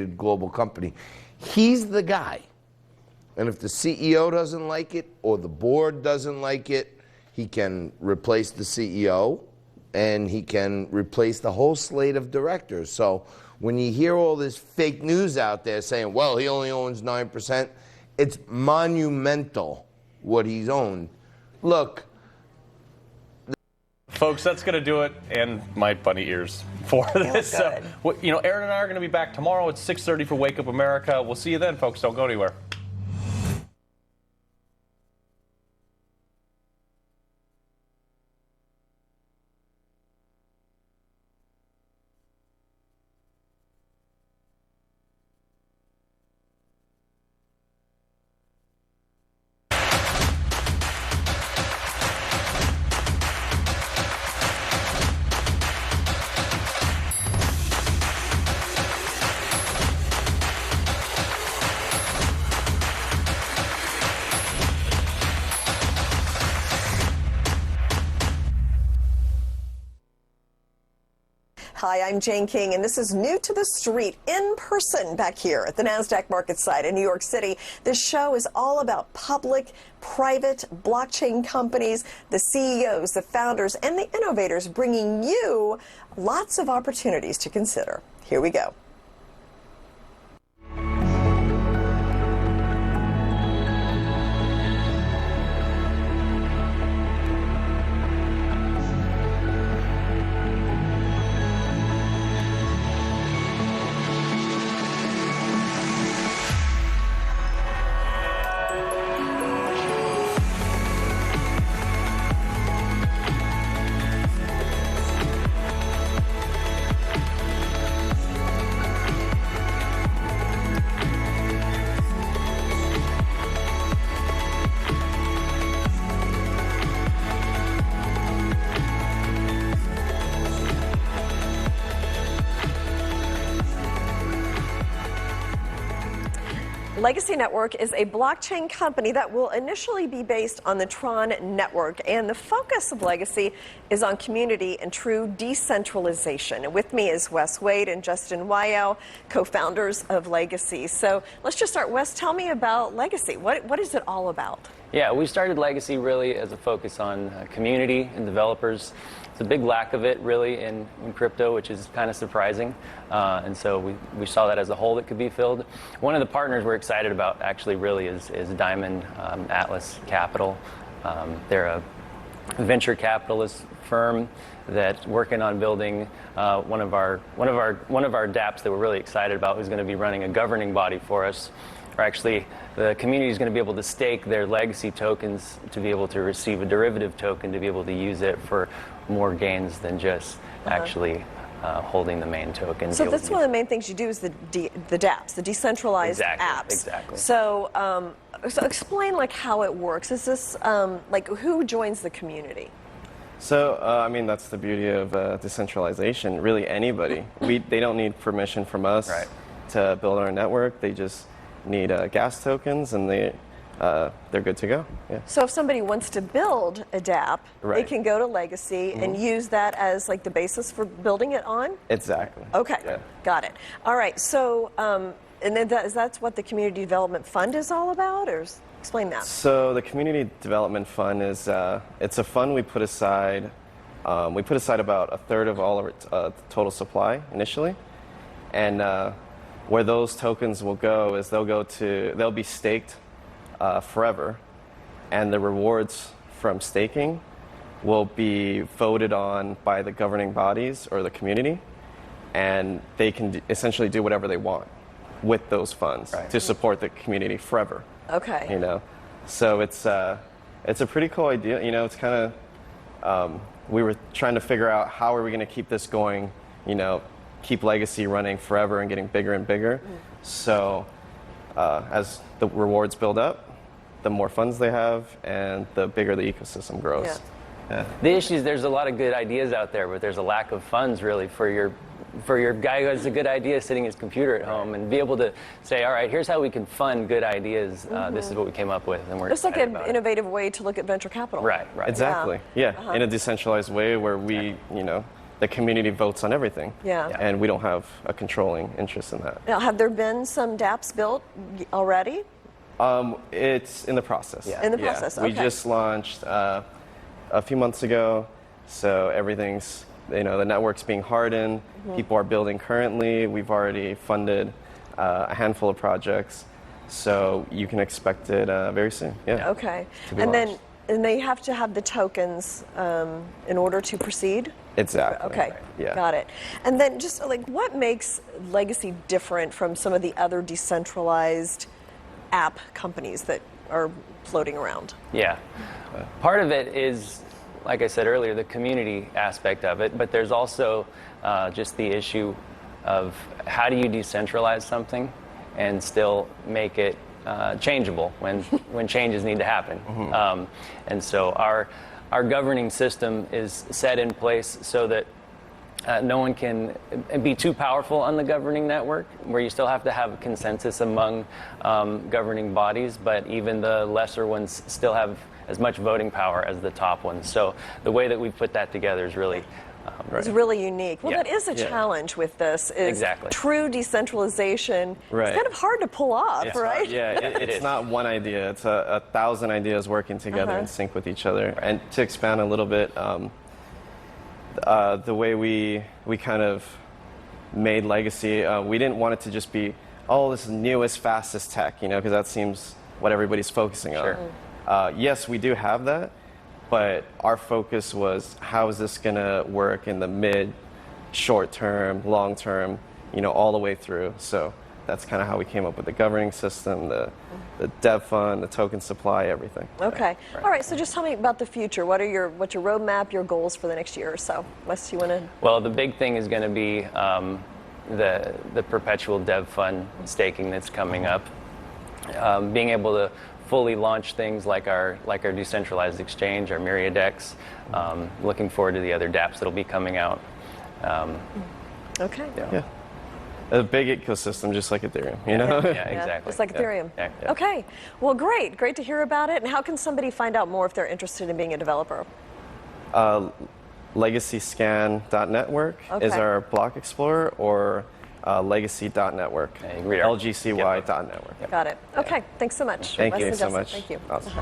traded global company. He's the guy. And if the CEO doesn't like it or the board doesn't like it, he can replace the CEO and he can replace the whole slate of directors. So when you hear all this fake news out there saying, well, he only owns 9%, it's monumental what he's owned. Look. Folks, that's going to do it, and my bunny ears for this. So, you know, Aaron and I are going to be back tomorrow at 6:30 for Wake Up America. We'll see you then, folks. Don't go anywhere. Hi, I'm Jane King, and this is New to the Street, in person back here at the NASDAQ market site in New York City. This show is all about public, private, blockchain companies, the CEOs, the founders, and the innovators, bringing you lots of opportunities to consider. Here we go. Legacy Network is a blockchain company that will initially be based on the Tron network, and the focus of Legacy is on community and true decentralization. And with me is Wes Wade and Justin Wyow, co-founders of Legacy. So let's just start. Wes, tell me about Legacy. What is it all about? Yeah, we started Legacy really as a focus on community and developers. It's a big lack of it really in crypto, which is kind of surprising. And so we saw that as a hole that could be filled. One of the partners we're excited about actually really is Diamond Atlas Capital. They're a venture capitalist firm that's working on building one of our dApps that we're really excited about, who's going to be running a governing body for us. Or actually, the community is going to be able to stake their legacy tokens to be able to receive a derivative token to be able to use it for more gains than just actually holding the main token. So that's one of the main things you do is the dApps, the decentralized apps. Exactly. So, so explain like how it works. Is this like who joins the community? So, I mean, that's the beauty of decentralization. Really, anybody. They don't need permission from us to build our network. They just need gas tokens, and they're good to go. Yeah. So if somebody wants to build a dApp, they can go to Legacy and use that as like the basis for building it on? Exactly. Okay, yeah. Got it. All right, so and then that's what the Community Development Fund is all about, or explain that. So the Community Development Fund is it's a fund we put aside. We put aside about a third of all of our total supply initially, and where those tokens will go is they'll be staked forever, and the rewards from staking will be voted on by the governing bodies or the community, and they can essentially do whatever they want with those funds to support the community forever. Okay. You know, so it's a pretty cool idea. You know, it's kind of we were trying to figure out how are we going to keep this going. You know, keep Legacy running forever and getting bigger and bigger. So as the rewards build up, the more funds they have, and the bigger the ecosystem grows. Yeah. Yeah. The issue is there's a lot of good ideas out there, but there's a lack of funds really for your guy who has a good idea sitting at his computer at home and be able to say, all right, here's how we can fund good ideas. This is what we came up with, and we're It's like an about innovative way to look at venture capital. Right. Exactly. Yeah. In a decentralized way where we, you know, the community votes on everything. Yeah. And we don't have a controlling interest in that. Now, have there been some dApps built already? It's in the process. In the process, We okay. just launched a few months ago, so everything's, the network's being hardened. People are building currently. We've already funded a handful of projects, so you can expect it very soon. Yeah. Okay. To be And launched. then they have to have the tokens in order to proceed? Exactly. Okay, Yeah. got it. And then just like what makes Legacy different from some of the other decentralized app companies that are floating around? Yeah. Part of it is, like I said earlier, the community aspect of it, but there's also just the issue of how do you decentralize something and still make it changeable when changes need to happen. And so our governing system is set in place so that no one can be too powerful on the governing network, where you still have to have a consensus among governing bodies, but even the lesser ones still have as much voting power as the top ones. So the way that we've put that together is really It's really unique. Well, Yeah. that is a challenge with this. Is Exactly. True decentralization. Right. It's kind of hard to pull off, It's right? Yeah, it's not one idea. It's a thousand ideas working together in sync with each other. And to expand a little bit, the way we kind of made Legacy, we didn't want it to just be, oh, this is newest, fastest tech, because that seems what everybody's focusing on. Yes, we do have that, but our focus was how is this going to work in the mid, short term, long term, all the way through. So that's kind of how we came up with the governing system, the dev fund, the token supply, everything. Okay. All right. So just tell me about the future. What's your roadmap, your goals for the next year or so? Wes, you want to? Well, the big thing is going to be the perpetual dev fund staking that's coming up. Being able to fully launch things like our decentralized exchange, our MyriadX. Looking forward to the other dApps that'll be coming out. Okay. Yeah. A big ecosystem, just like Ethereum, Yeah, Yeah, exactly. just like Ethereum. Yeah. Okay. Well, great. Great to hear about it. And how can somebody find out more if they're interested in being a developer? LegacyScan.network is Okay. our block explorer, or legacy.network. Yeah, you can read our- LGCY.network. Got it. Okay. Thanks so much. Thank Wes you and so Justin. much. Thank you. Awesome.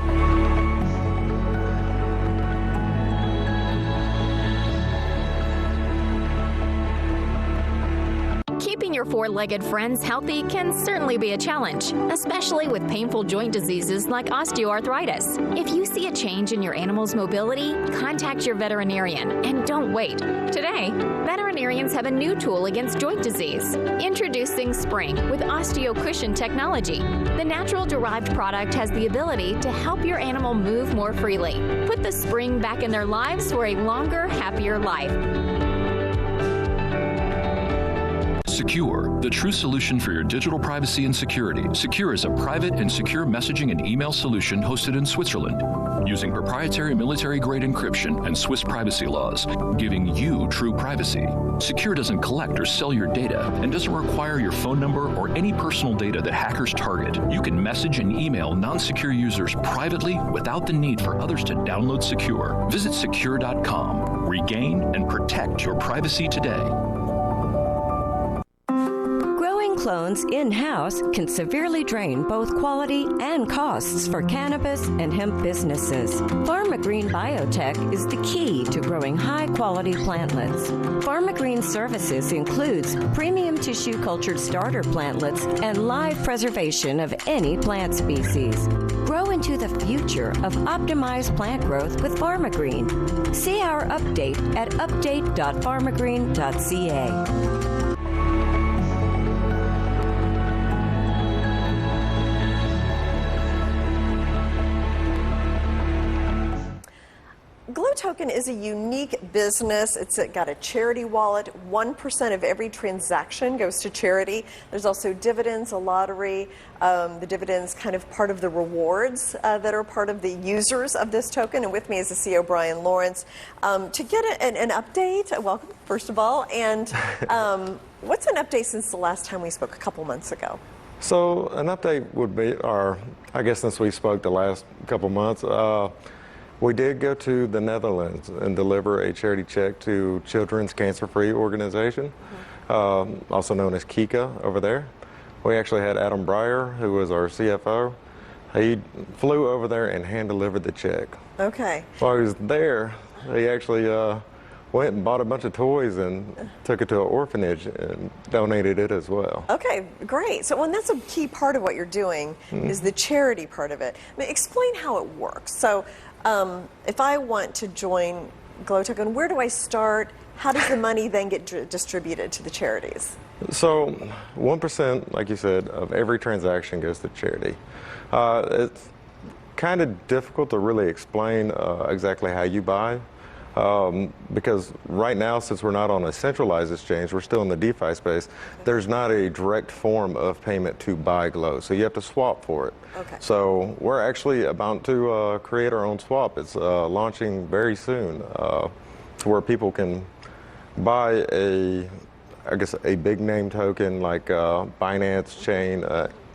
Keeping your four-legged friends healthy can certainly be a challenge, especially with painful joint diseases like osteoarthritis. If you see a change in your animal's mobility, contact your veterinarian and don't wait. Today, veterinarians have a new tool against joint disease. Introducing Spring with OsteoCushion technology. The natural-derived product has the ability to help your animal move more freely. Put the spring back in their lives for a longer, happier life. Secure, the true solution for your digital privacy and security. Secure is a private and secure messaging and email solution hosted in Switzerland, using proprietary military-grade encryption and Swiss privacy laws, giving you true privacy. Secure doesn't collect or sell your data and doesn't require your phone number or any personal data that hackers target. You can message and email non-secure users privately without the need for others to download Secure. Visit secure.com. Regain and protect your privacy today. Growing clones in-house can severely drain both quality and costs for cannabis and hemp businesses. PharmaGreen Biotech is the key to growing high-quality plantlets. PharmaGreen services includes premium tissue cultured starter plantlets and live preservation of any plant species. Grow into the future of optimized plant growth with PharmaGreen. See our update at update.pharmagreen.ca. Glow Token is a unique business. It's got a charity wallet. 1% of every transaction goes to charity. There's also dividends, a lottery. The dividends kind of part of the rewards that are part of the users of this token. And with me is the CEO, Brian Lawrence. To get an update, welcome, first of all. And what's an update since the last time we spoke a couple months ago? So an update would be, or I guess since we spoke the last couple months, We did go to the Netherlands and deliver a charity check to Children's Cancer Free Organization, also known as KICA over there. We actually had Adam Breyer, who was our CFO. He flew over there and hand-delivered the check. Okay. While he was there, he actually went and bought a bunch of toys and took it to an orphanage and donated it as well. Okay, great. So, that's a key part of what you're doing is the charity part of it. I mean, explain how it works. So, if I want to join Glow Token, where do I start? How does the money then get distributed to the charities? So 1%, like you said, of every transaction goes to charity. It's kind of difficult to really explain exactly how you buy because right now, since we're not on a centralized exchange, we're still in the DeFi space, there's not a direct form of payment to buy Glow, so you have to swap for it. Okay. So we're actually about to create our own swap. It's launching very soon to where people can buy a big name token like Binance Chain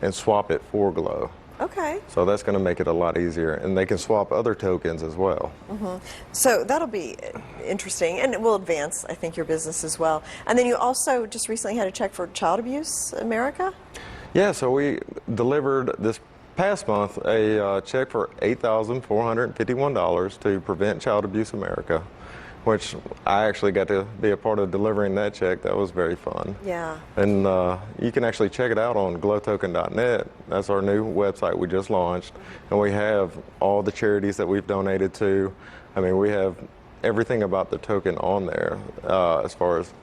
and swap it for Glow. Okay. So that's going to make it a lot easier, and they can swap other tokens as well. So that'll be interesting, and it will advance, I think, your business as well. And then you also just recently had a check for Child Abuse America? Yeah, so we delivered this past month a check for $8,451 to Prevent Child Abuse America, which I actually got to be a part of delivering that check. That was very fun. Yeah. And you can actually check it out on glowtoken.net. That's our new website we just launched. And we have all the charities that we've donated to. I mean, we have everything about the token on there as far as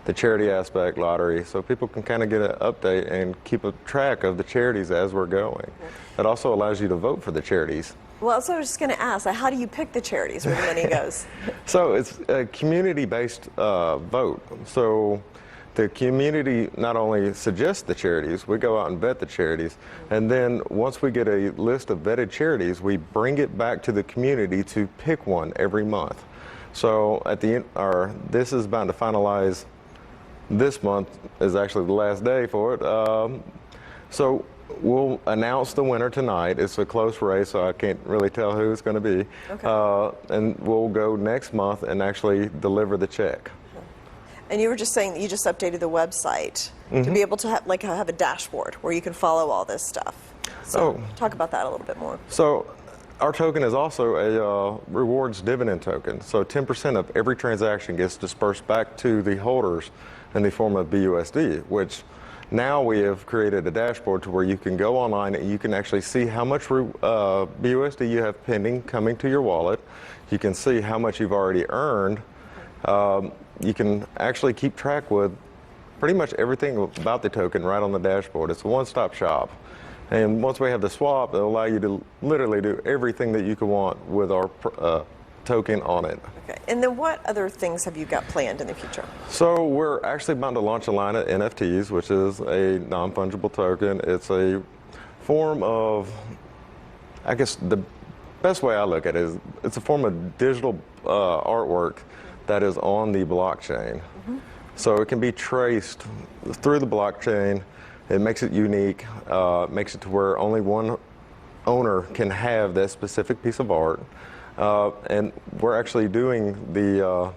the charity aspect, lottery, so people can kind of get an update and keep a track of the charities as we're going. It also allows you to vote for the charities. Well, so I was just going to ask, how do you pick the charities where the money goes? So it's a community-based vote. So the community not only suggests the charities, we go out and vet the charities, and then once we get a list of vetted charities, we bring it back to the community to pick one every month. So at the end, this is bound to finalize. This month is actually the last day for it. So we'll announce the winner tonight. It's a close race, so I can't really tell who it's going to be. Okay. And we'll go next month and actually deliver the check. And you were just saying that you just updated the website to be able to have a dashboard where you can follow all this stuff. So talk about that a little bit more. So our token is also a rewards dividend token. So 10% of every transaction gets dispersed back to the holders in the form of BUSD, which now we have created a dashboard to where you can go online and you can actually see how much BUSD you have pending coming to your wallet. You can see how much you've already earned. You can actually keep track with pretty much everything about the token right on the dashboard. It's a one-stop shop. And once we have the swap, it'll allow you to literally do everything that you could want with our token on it. Okay. And then what other things have you got planned in the future? So we're actually about to launch a line of NFTs, which is a non-fungible token. It's a form of, I guess the best way I look at it is it's a form of digital artwork that is on the blockchain. So it can be traced through the blockchain. It makes it unique, makes it to where only one owner can have that specific piece of art. And we're actually doing the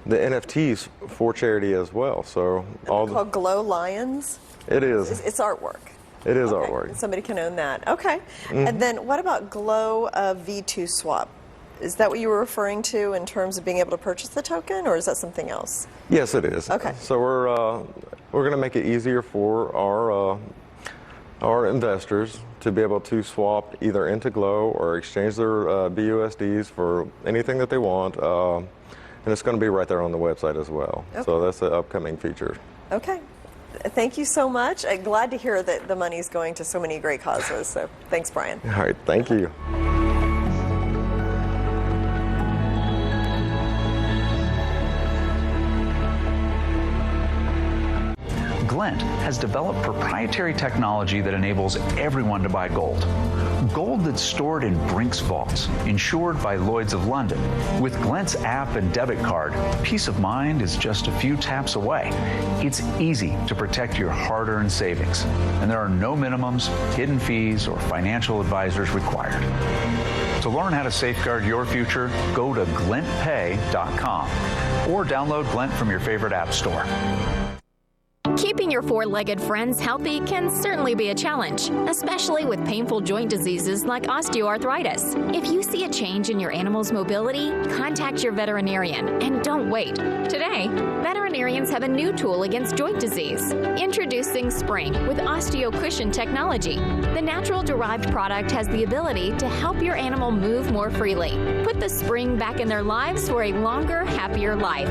NFTs for charity as well. So all called Glow Lions? It is. It's artwork. It is artwork. Somebody can own that. Okay. And then what about GLOWV2 swap? Is that what you were referring to in terms of being able to purchase the token, or is that something else? Yes, it is. Okay. So we're going to make it easier for our investors to be able to swap either into Glow or exchange their BUSDs for anything that they want. And it's going to be right there on the website as well. Okay. So that's an upcoming feature. Okay. Thank you so much. I'm glad to hear that the money's going to so many great causes. So thanks, Brian. All right. Thank you. Glint has developed proprietary technology that enables everyone to buy gold. Gold that's stored in Brink's vaults, insured by Lloyd's of London. With Glint's app and debit card, peace of mind is just a few taps away. It's easy to protect your hard-earned savings, and there are no minimums, hidden fees, or financial advisors required. To learn how to safeguard your future, go to glintpay.com or download Glint from your favorite app store. Keeping your four-legged friends healthy can certainly be a challenge, especially with painful joint diseases like osteoarthritis. If you see a change in your animal's mobility, contact your veterinarian and don't wait. Today, veterinarians have a new tool against joint disease. Introducing Spring with OsteoCushion technology. The natural-derived product has the ability to help your animal move more freely. Put the spring back in their lives for a longer, happier life.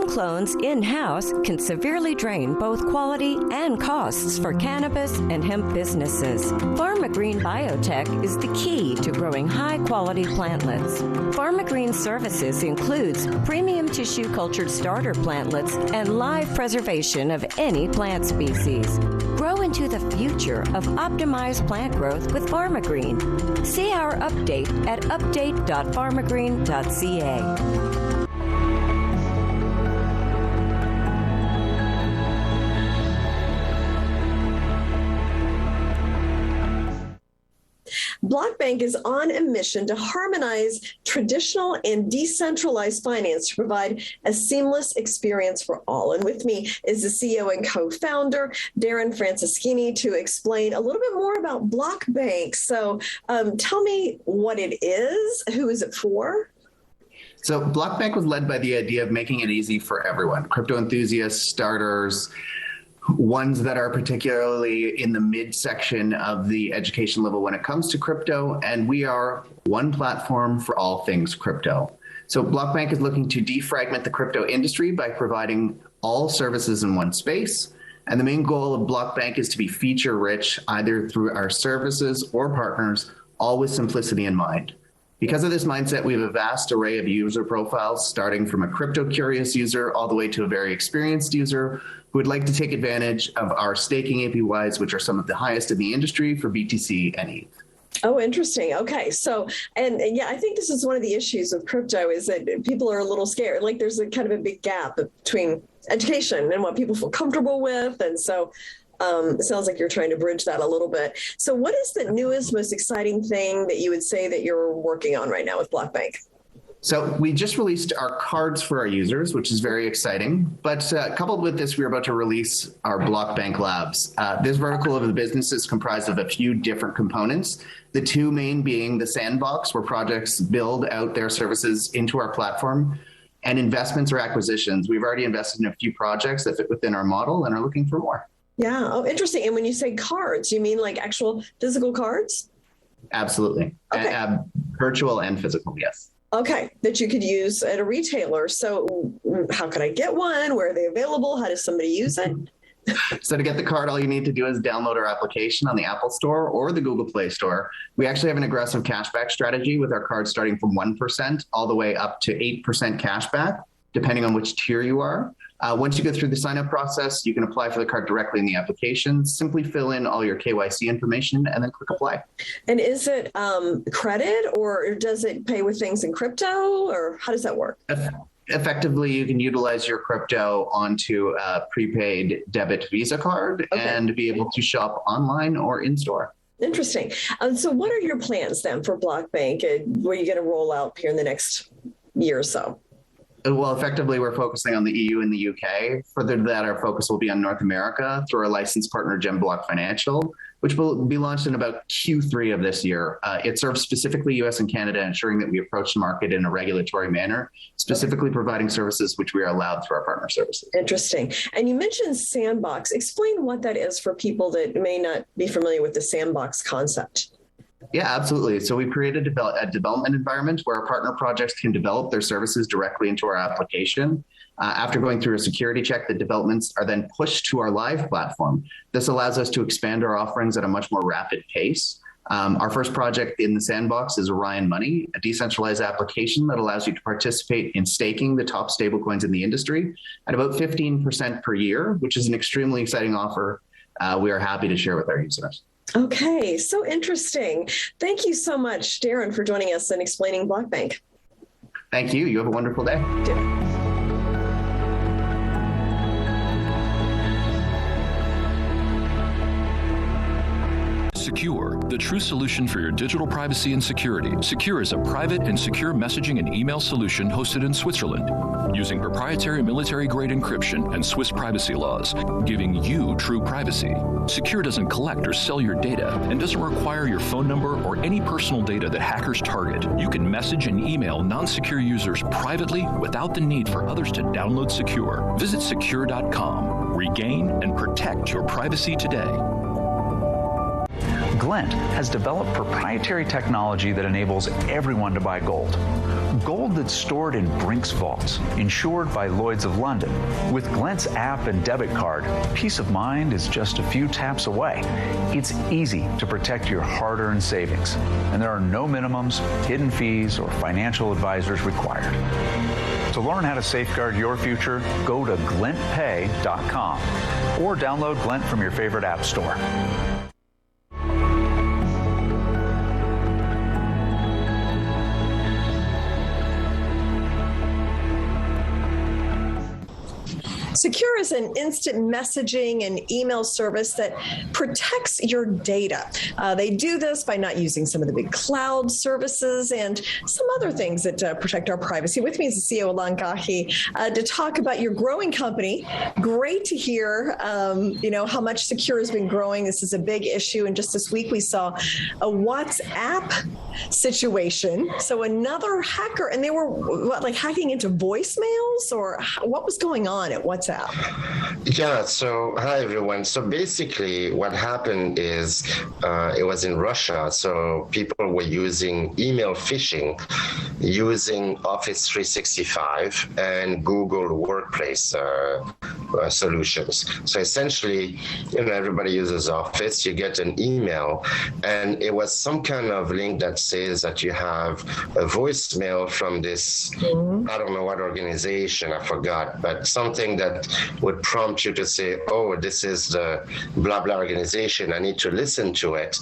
Clones in-house can severely drain both quality and costs for cannabis and hemp businesses. PharmaGreen Biotech is the key to growing high-quality plantlets. PharmaGreen services includes premium tissue cultured starter plantlets and live preservation of any plant species. Grow into the future of optimized plant growth with PharmaGreen. See our update at update.pharmagreen.ca. BlockBank is on a mission to harmonize traditional and decentralized finance to provide a seamless experience for all. And with me is the CEO and co-founder, Darren Francischini, to explain a little bit more about BlockBank. So tell me what it is, who is it for? So BlockBank was led by the idea of making it easy for everyone, crypto enthusiasts, starters, ones that are particularly in the midsection of the education level when it comes to crypto, and we are one platform for all things crypto. So BlockBank is looking to defragment the crypto industry by providing all services in one space, and the main goal of BlockBank is to be feature-rich either through our services or partners, all with simplicity in mind. Because of this mindset, we have a vast array of user profiles, starting from a crypto-curious user all the way to a very experienced user who would like to take advantage of our staking APYs, which are some of the highest in the industry for BTC and ETH. Oh, interesting. Okay. So, and yeah, I think this is one of the issues with crypto is that people are a little scared. Like there's a kind of a big gap between education and what people feel comfortable with. And so it sounds like you're trying to bridge that a little bit. So what is the newest, most exciting thing that you would say that you're working on right now with BlockBank? So we just released our cards for our users, which is very exciting. But coupled with this, we're about to release our BlockBank Labs. This vertical of the business is comprised of a few different components. The two main being the Sandbox, where projects build out their services into our platform, and investments or acquisitions. We've already invested in a few projects that fit within our model and are looking for more. Yeah. Oh, interesting. And when you say cards, you mean like actual physical cards? Absolutely. Okay. Virtual and physical, yes. Okay, that you could use at a retailer. So how can I get one? Where are they available? How does somebody use it? So to get the card, all you need to do is download our application on the Apple Store or the Google Play Store. We actually have an aggressive cashback strategy with our cards starting from 1% all the way up to 8% cashback, depending on which tier you are. Once you go through the sign-up process, you can apply for the card directly in the application. Simply fill in all your KYC information and then click apply. And is it credit or does it pay with things in crypto or how does that work? Effectively, you can utilize your crypto onto a prepaid debit Visa card and be able to shop online or in-store. Interesting. So what are your plans then for BlockBank? What are you going to roll out here in the next year or so? Well, effectively, we're focusing on the EU and the UK. Further to that, our focus will be on North America through our licensed partner, GemBlock Financial, which will be launched in about Q3 of this year. It serves specifically US and Canada, ensuring that we approach the market in a regulatory manner, specifically providing services which we are allowed through our partner services. Interesting. And you mentioned Sandbox. Explain what that is for people that may not be familiar with the Sandbox concept. Yeah, absolutely. So we've created a development environment where our partner projects can develop their services directly into our application. After going through a security check, the developments are then pushed to our live platform. This allows us to expand our offerings at a much more rapid pace. Our first project in the Sandbox is Orion Money, a decentralized application that allows you to participate in staking the top stablecoins in the industry at about 15% per year, which is an extremely exciting offer we are happy to share with our users. Okay, so interesting. Thank you so much, Darren, for joining us and explaining BlockBank. Thank you. You have a wonderful day. Secure, the true solution for your digital privacy and security. Secure is a private and secure messaging and email solution hosted in Switzerland, using proprietary military-grade encryption and Swiss privacy laws, giving you true privacy. Secure doesn't collect or sell your data and doesn't require your phone number or any personal data that hackers target. You can message and email non-secure users privately without the need for others to download Secure. Visit secure.com. Regain and protect your privacy today. Glent has developed proprietary technology that enables everyone to buy gold. Gold that's stored in Brink's vaults, insured by Lloyd's of London. With Glent's app and debit card, peace of mind is just a few taps away. It's easy to protect your hard-earned savings, and there are no minimums, hidden fees, or financial advisors required. To learn how to safeguard your future, go to glentpay.com or download Glent from your favorite app store. Secure is an instant messaging and email service that protects your data. They do this by not using some of the big cloud services and some other things that protect our privacy. With me is the CEO, Alon Gahi, to talk about your growing company. Great to hear, how much Secure has been growing. This is a big issue. And just this week, we saw a WhatsApp situation. So another hacker, and they were hacking into voicemails, or what was going on at WhatsApp? Yeah, so hi everyone. So basically what happened is it was in Russia. So people were using email phishing using Office 365 and Google Workplace solutions. So essentially, everybody uses Office, you get an email, and it was some kind of link that says that you have a voicemail from this, I don't know what organization, I forgot, but something that would prompt you to say, oh, this is the blah, blah organization, I need to listen to it.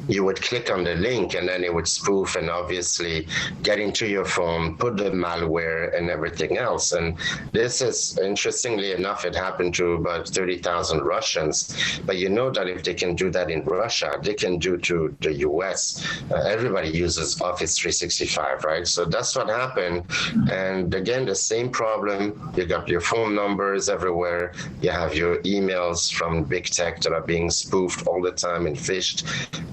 You would click on the link and then it would spoof and obviously get into your phone, put the malware and everything else. And this is, interestingly enough, it happened to about 30,000 Russians. But you know that if they can do that in Russia, they can do to the US. Everybody uses Office 365, right? So that's what happened. And again, the same problem. You got your phone numbers everywhere. You have your emails from big tech that are being spoofed all the time and phished.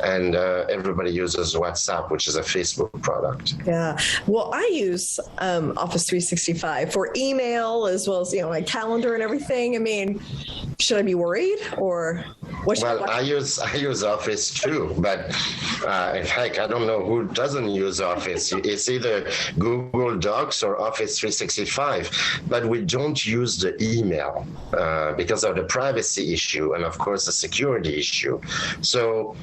And everybody uses WhatsApp, which is a Facebook product. Yeah. Well, I use Office 365 for email as well as, my calendar and everything. I mean, should I be worried or what? Well, I use Office too, but in fact, I don't know who doesn't use Office. It's either Google Docs or Office 365, but we don't use the email because of the privacy issue and of course the security issue. So,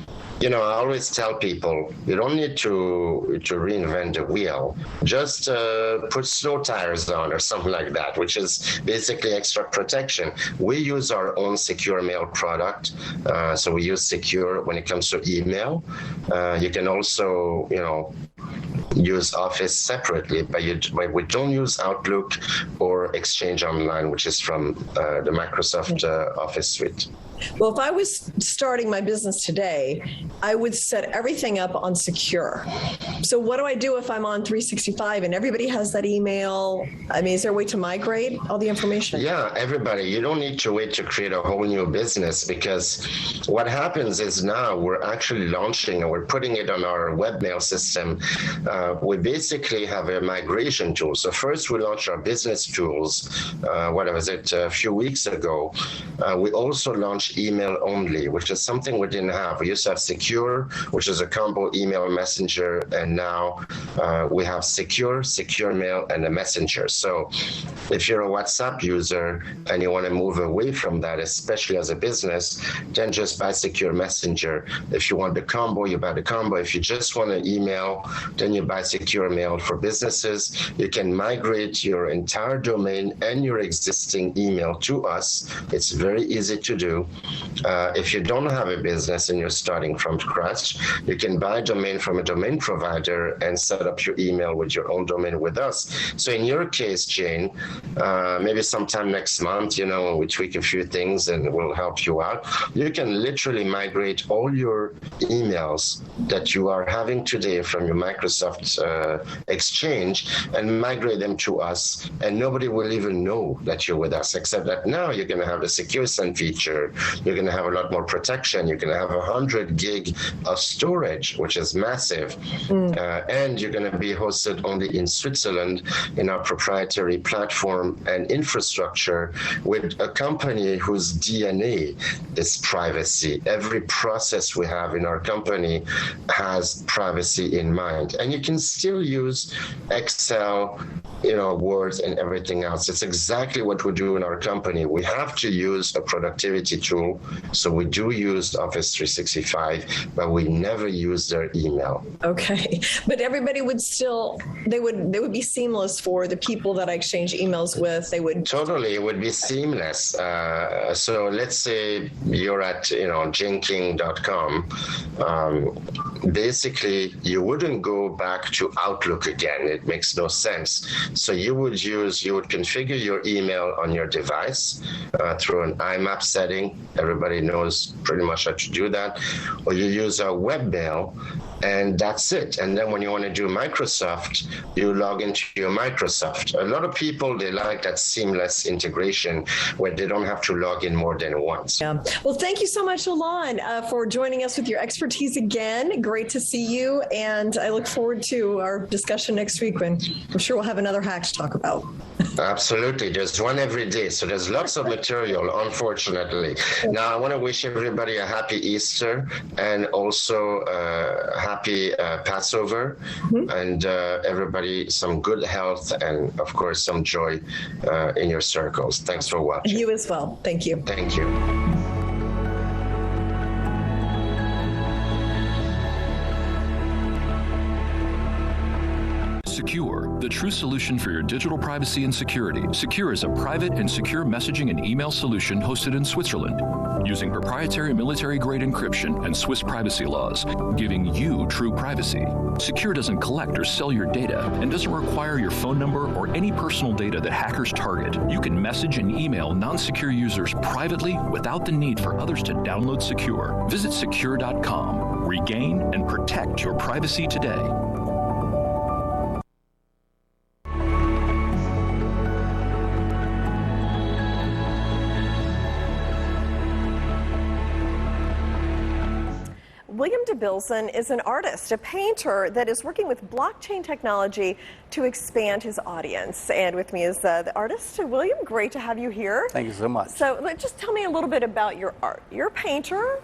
I always tell people, you don't need to reinvent the wheel. Just put snow tires on or something like that, which is basically extra protection. We use our own secure mail product. So we use Secure when it comes to email. You can also, use Office separately, but we don't use Outlook or Exchange Online, which is from the Microsoft Office suite. Well, if I was starting my business today, I would set everything up on Secure. So what do I do if I'm on 365 and everybody has that email? I mean, is there a way to migrate all the information? Yeah, everybody. You don't need to wait to create a whole new business, because what happens is now we're actually launching and we're putting it on our webmail system. We basically have a migration tool. So first we launch our business tools emails, what was it, a few weeks ago. We also launched email only, which is something we didn't have. We used to have Secure, which is a combo email messenger, and now we have Secure Mail, and a messenger. So if you're a WhatsApp user and you want to move away from that, especially as a business, then just buy Secure Messenger. If you want the combo, you buy the combo. If you just want to email, then you buy Secure Mail. For businesses, you can migrate your entire domain and your existing email to us. It's very easy to do. If you don't have a business and you're starting from scratch, you can buy a domain from a domain provider and set up your email with your own domain with us. So in your case, Jane, maybe sometime next month, you know, we tweak a few things and we'll help you out. You can literally migrate all your emails that you are having today from your Microsoft Exchange and migrate them to us, and nobody will even know that you're with us, except that now you're going to have the secure send feature. You're going to have a lot more protection. You're going to have 100 gig of storage, which is massive. And you're going to be hosted only in Switzerland in our proprietary platform and infrastructure with a company whose DNA is privacy. Every process we have in our company has privacy in mind. And you can still use Excel, you know, Word and everything else. It's exactly what we do in our company. We have to use a productivity tool. So we do use Office 365, but we never use their email. Okay. But everybody would still, they would be seamless for the people that I exchange emails with. They would totally, it would be seamless. So let's say you're at, you know, jenking.com. Basically, you wouldn't go back to Outlook again. It makes no sense. So you would configure your email on your device through an IMAP setting. Everybody knows pretty much how to do that. Or you use a webmail, and that's it. And then when you want to do Microsoft, you log into your Microsoft. A lot of people, they like that seamless integration where they don't have to log in more than once. Yeah. Well, thank you so much, Alon, for joining us with your expertise again. Great to see you. And I look forward to our discussion next week when I'm sure we'll have another hack to talk about. Absolutely. There's one every day. So there's lots of material, unfortunately. Now, I want to wish everybody a happy Easter and also happy Passover, and everybody some good health and, of course, some joy in your circles. Thanks for watching. You as well. Thank you. Thank you. Secure, the true solution for your digital privacy and security. Secure is a private and secure messaging and email solution hosted in Switzerland, using proprietary military-grade encryption and Swiss privacy laws, giving you true privacy. Secure doesn't collect or sell your data and doesn't require your phone number or any personal data that hackers target. You can message and email non-secure users privately without the need for others to download Secure. Visit secure.com. Regain and protect your privacy today. William DeBilson is an artist, a painter that is working with blockchain technology to expand his audience. And with me is the artist, William. Great to have you here. Thank you so much. So just tell me a little bit about your art. You're a painter.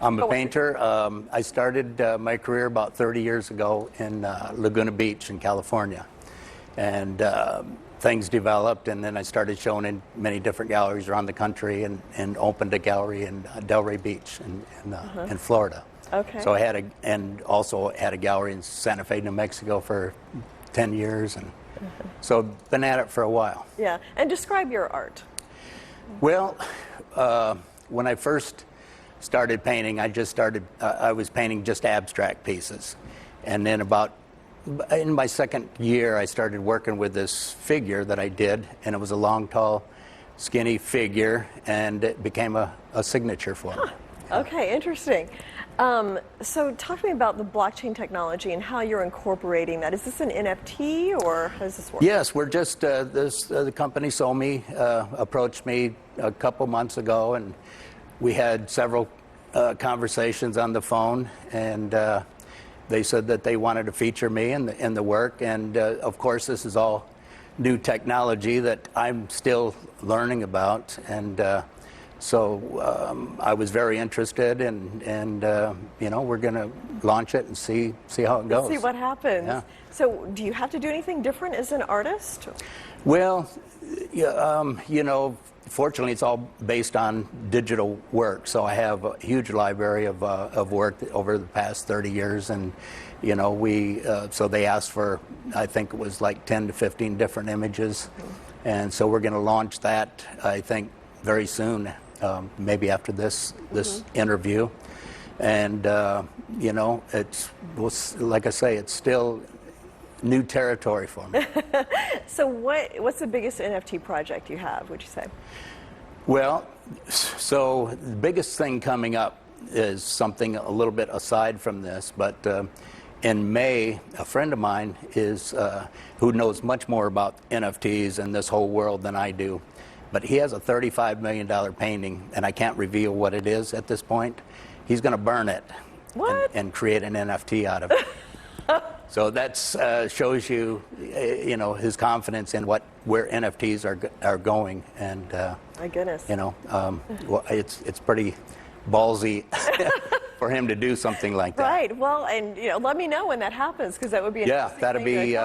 I'm a painter. I started my career about 30 years ago in Laguna Beach in California. And things developed, and then I started showing in many different galleries around the country and opened a gallery in Delray Beach in Florida. Okay. So I had also had a gallery in Santa Fe, New Mexico for 10 years, and so been at it for a while. Yeah, and describe your art. Well, when I first started painting, I was painting just abstract pieces, and then in my second year, I started working with this figure that I did, and it was a long, tall, skinny figure, and it became a signature for me. Okay, interesting. So talk to me about the blockchain technology and how you're incorporating that. Is this an NFT, or how does this work? Yes, we're just, the company SoMee approached me a couple months ago, and we had several conversations on the phone, and they said that they wanted to feature me in the work, and of course this is all new technology that I'm still learning about, and so I was very interested, and you know, we're going to launch it and see how it goes. See what happens. Yeah. So, do you have to do anything different as an artist? Well, you know, fortunately, it's all based on digital work. So I have a huge library of work over the past 30 years, and you know, so they asked for, I think it was like 10 to 15 different images, and so we're going to launch that, I think, very soon, maybe after this interview, and you know, like I say, it's still new territory for me. So what's the biggest NFT project you have, would you say? Well, so the biggest thing coming up is something a little bit aside from this, but in May, a friend of mine who knows much more about NFTs and this whole world than I do, but he has a $35 million painting, and I can't reveal what it is at this point. He's going to burn it and create an NFT out of it. So that shows you, you know, his confidence in where NFTs are going, and my goodness, you know, well, it's pretty ballsy for him to do something like that. Right. Well, and you know, let me know when that happens, because that would be that'll be.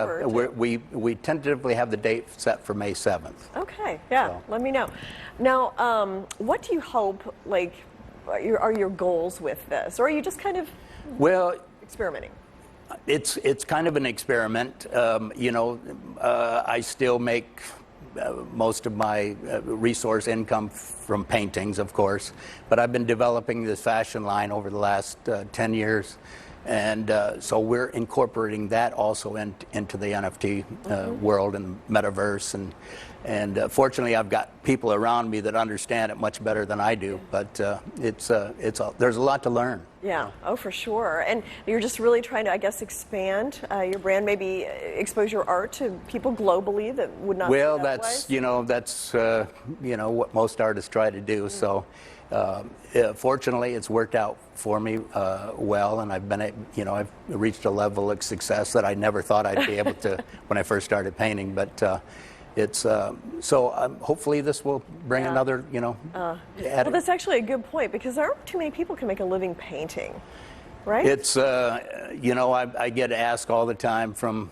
We tentatively have the date set for May 7th. Okay. Yeah. So. Let me know. Now, what do you hope? Like, are your goals with this, or are you just kind of experimenting? It's kind of an experiment. You know, I still make most of my resource income from paintings, of course, but I've been developing this fashion line over the last 10 years, and so we're incorporating that also into the NFT world and metaverse, and fortunately I've got people around me that understand it much better than I do, but there's a lot to learn. Yeah, oh, for sure. And you're just really trying to, I guess, expand your brand, maybe expose your art to people globally that would not. Well, that's you know, what most artists try to do. So, fortunately, it's worked out for me well, and I've reached a level of success that I never thought I'd be able to when I first started painting. But so hopefully this will bring another, well, that's actually a good point, because there aren't too many people who can make a living painting, right? It's, I get asked all the time from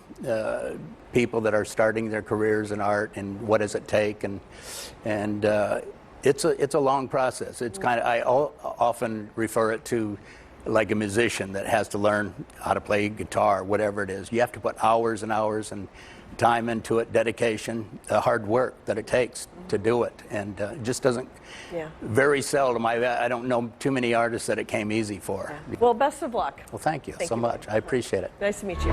people that are starting their careers in art, and what does it take, and it's a long process. It's kind of, I often refer it to like a musician that has to learn how to play guitar, whatever it is. You have to put hours and hours and time into it, dedication, hard work that it takes to do it, and it just doesn't. Very seldom. I don't know too many artists that it came easy for. Yeah. Well, best of luck. Well, thank you so much. I appreciate it. Nice to meet you.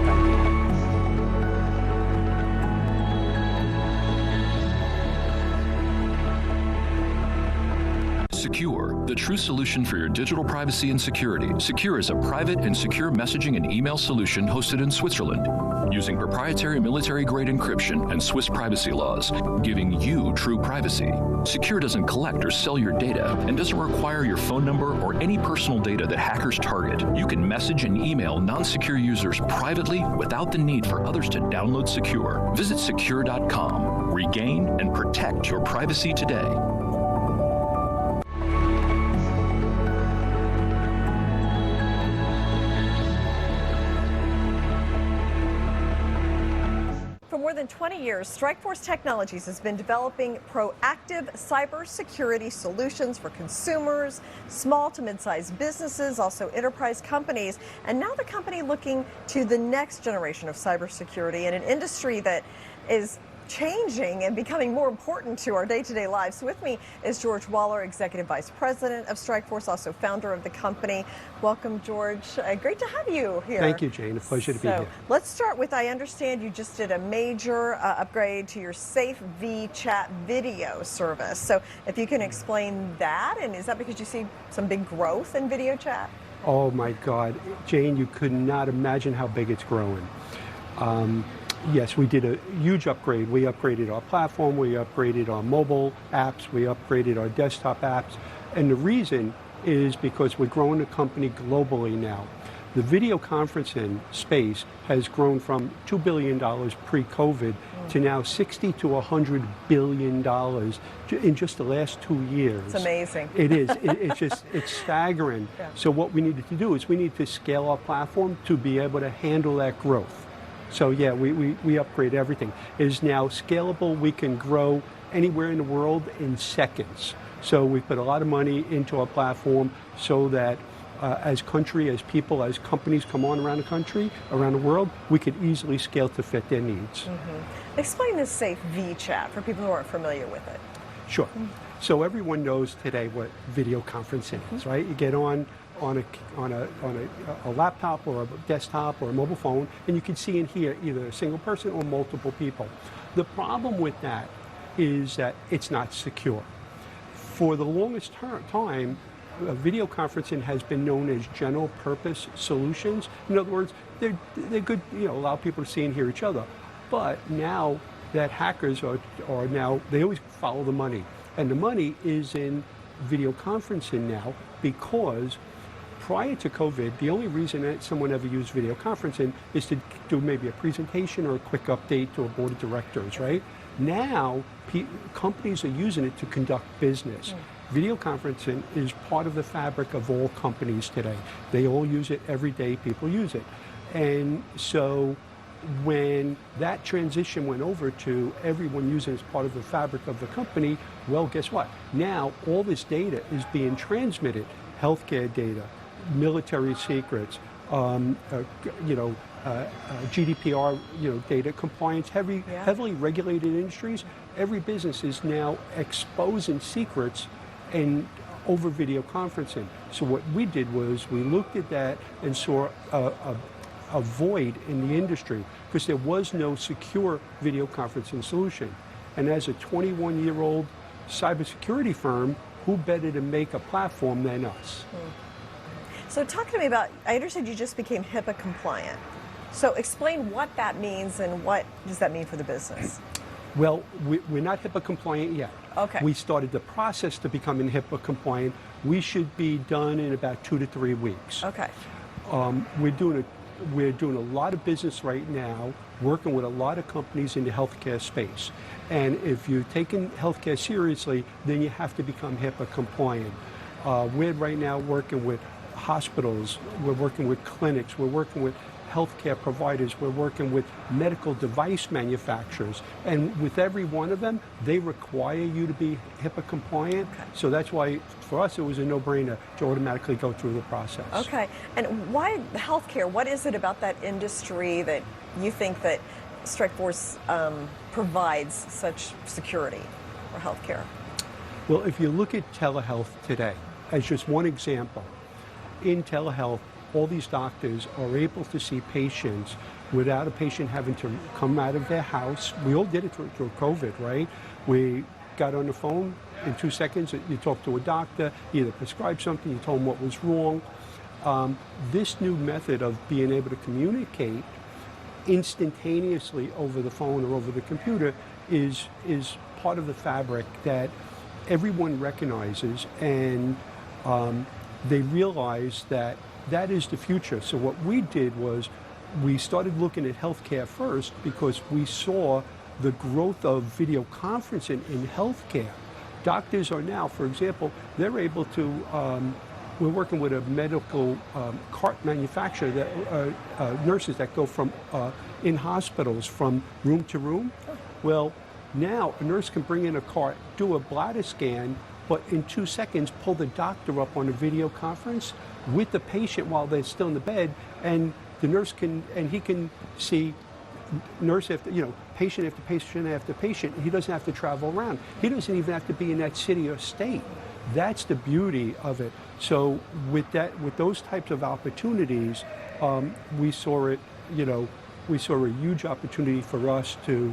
Secure, the true solution for your digital privacy and security. Secure is a private and secure messaging and email solution hosted in Switzerland, using proprietary military-grade encryption and Swiss privacy laws, giving you true privacy. Secure doesn't collect or sell your data and doesn't require your phone number or any personal data that hackers target. You can message and email non-secure users privately without the need for others to download Secure. Visit secure.com. Regain and protect your privacy today. For more than 20 years, Strikeforce Technologies has been developing proactive cybersecurity solutions for consumers, small to mid-sized businesses, also enterprise companies, and now the company looking to the next generation of cybersecurity in an industry that is changing and becoming more important to our day-to-day lives. So with me is George Waller, Executive Vice President of Strikeforce, also founder of the company. Welcome, George. Great to have you here. Thank you, Jane. A pleasure to be here. Let's start with, I understand you just did a major upgrade to your SafeV chat video service. So if you can explain that, and is that because you see some big growth in video chat? Oh my God, Jane, you could not imagine how big it's growing. Yes, we did a huge upgrade. We upgraded our platform, we upgraded our mobile apps, we upgraded our desktop apps. And the reason is because we're growing the company globally now. The video conferencing space has grown from $2 billion pre-COVID to now $60 to $100 billion in just the last 2 years. It's amazing. It is. It's staggering. Yeah. So what we needed to do is we need to scale our platform to be able to handle that growth. So yeah, we upgrade everything. It is now scalable. We can grow anywhere in the world in seconds. So we put a lot of money into our platform so that as country, as people, as companies come on around the country, around the world, we could easily scale to fit their needs. Explain this Safe VChat for people who aren't familiar with it. Sure. So everyone knows today what video conferencing is, right? You get on a laptop or a desktop or a mobile phone, and you can see and hear either a single person or multiple people. The problem with that is that it's not secure. For the longest time, video conferencing has been known as general purpose solutions. In other words, they're good, allow people to see and hear each other. But now that hackers are now, they always follow the money. And the money is in video conferencing now, because prior to COVID, the only reason that someone ever used video conferencing is to do maybe a presentation or a quick update to a board of directors, right? Now, companies are using it to conduct business. Video conferencing is part of the fabric of all companies today. They all use it every day. People use it. And so when that transition went over to everyone using it as part of the fabric of the company, well, guess what? Now all this data is being transmitted. Healthcare data, military secrets, GDPR, data compliance, heavily regulated industries. Every business is now exposing secrets and over video conferencing. So what we did was we looked at that and saw a void in the industry because there was no secure video conferencing solution. And as a 21-year-old cybersecurity firm, who better to make a platform than us? So talk to me about, I understand you just became HIPAA compliant. So explain what that means and what does that mean for the business? Well, we're not HIPAA compliant yet. Okay. We started the process to becoming HIPAA compliant. We should be done in about 2 to 3 weeks. Okay. We're doing a lot of business right now, working with a lot of companies in the healthcare space. And if you're taking healthcare seriously, then you have to become HIPAA compliant. We're right now working with hospitals, we're working with clinics, we're working with healthcare providers, we're working with medical device manufacturers, and with every one of them, they require you to be HIPAA compliant. Okay. So that's why, for us, it was a no-brainer to automatically go through the process. Okay, and why healthcare? What is it about that industry that you think that Strikeforce provides such security for healthcare? Well, if you look at telehealth today, as just one example, in telehealth, all these doctors are able to see patients without a patient having to come out of their house. We all did it through COVID, right? We got on the phone, in 2 seconds, you talk to a doctor, you either prescribe something, you told them what was wrong. This new method of being able to communicate instantaneously over the phone or over the computer is part of the fabric that everyone recognizes, and they realize that that is the future. So what we did was we started looking at healthcare first because we saw the growth of video conferencing in healthcare. Doctors are now, for example, they're able to, we're working with a medical cart manufacturer, that nurses that go from in hospitals from room to room. Well, now a nurse can bring in a cart, do a bladder scan, but in 2 seconds pull the doctor up on a video conference with the patient while they're still in the bed, and the nurse can, and he can see nurse after, patient after patient after patient. He doesn't have to travel around. He doesn't even have to be in that city or state. That's the beauty of it. So with those types of opportunities, we saw it, we saw a huge opportunity for us to,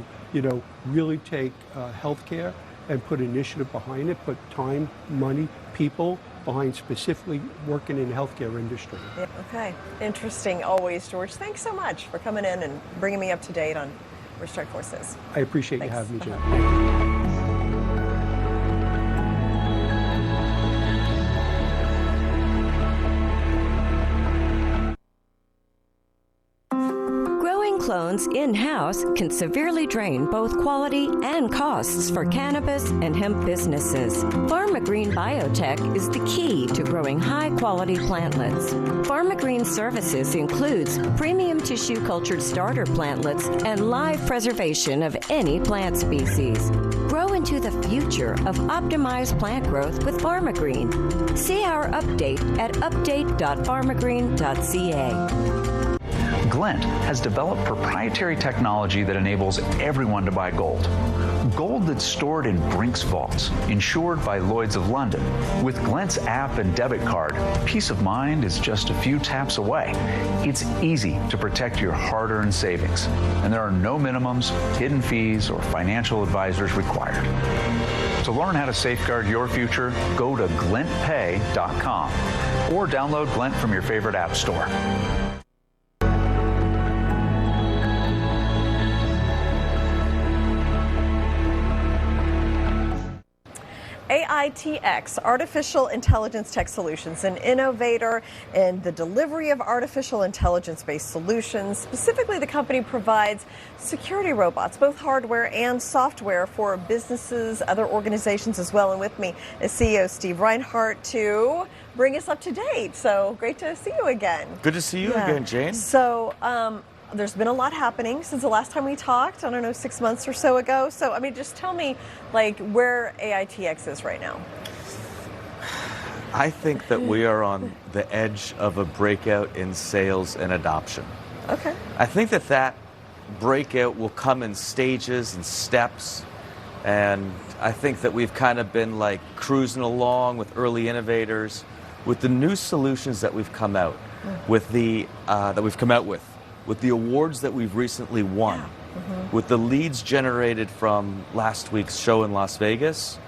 really take healthcare and put initiative behind it, put time, money, people behind specifically working in the healthcare industry. Yeah, okay, interesting always, George. Thanks so much for coming in and bringing me up to date on where Strikeforce is. I appreciate you having me, Jen. clones in-house can severely drain both quality and costs for cannabis and hemp businesses. PharmaGreen Biotech is the key to growing high-quality plantlets. PharmaGreen services includes premium tissue cultured starter plantlets and live preservation of any plant species. Grow into the future of optimized plant growth with PharmaGreen. See our update at update.pharmagreen.ca. Glint has developed proprietary technology that enables everyone to buy gold. Gold that's stored in Brink's vaults, insured by Lloyd's of London. With Glint's app and debit card, peace of mind is just a few taps away. It's easy to protect your hard-earned savings, and there are no minimums, hidden fees, or financial advisors required. To learn how to safeguard your future, go to glintpay.com or download Glint from your favorite app store. AITX, Artificial Intelligence Tech Solutions, an innovator in the delivery of artificial intelligence-based solutions. Specifically, the company provides security robots, both hardware and software, for businesses, other organizations as well. And with me is CEO Steve Reinhardt to bring us up to date. So great to see you again. Good to see you again, Jane. So, there's been a lot happening since the last time we talked, I don't know, 6 months or so ago. So, I mean, just tell me, like, where AITX is right now. I think that we are on the edge of a breakout in sales and adoption. Okay. I think that that breakout will come in stages and steps. And I think that we've kind of been, like, cruising along with early innovators, with the new solutions that we've come out, with the with the awards that we've recently won, with the leads generated from last week's show in Las Vegas.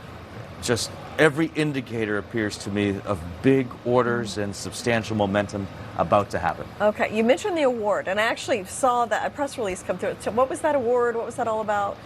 Just every indicator appears to me of big orders and substantial momentum about to happen. Okay, you mentioned the award, and I actually saw that a press release come through. So what was that award? What was that all about?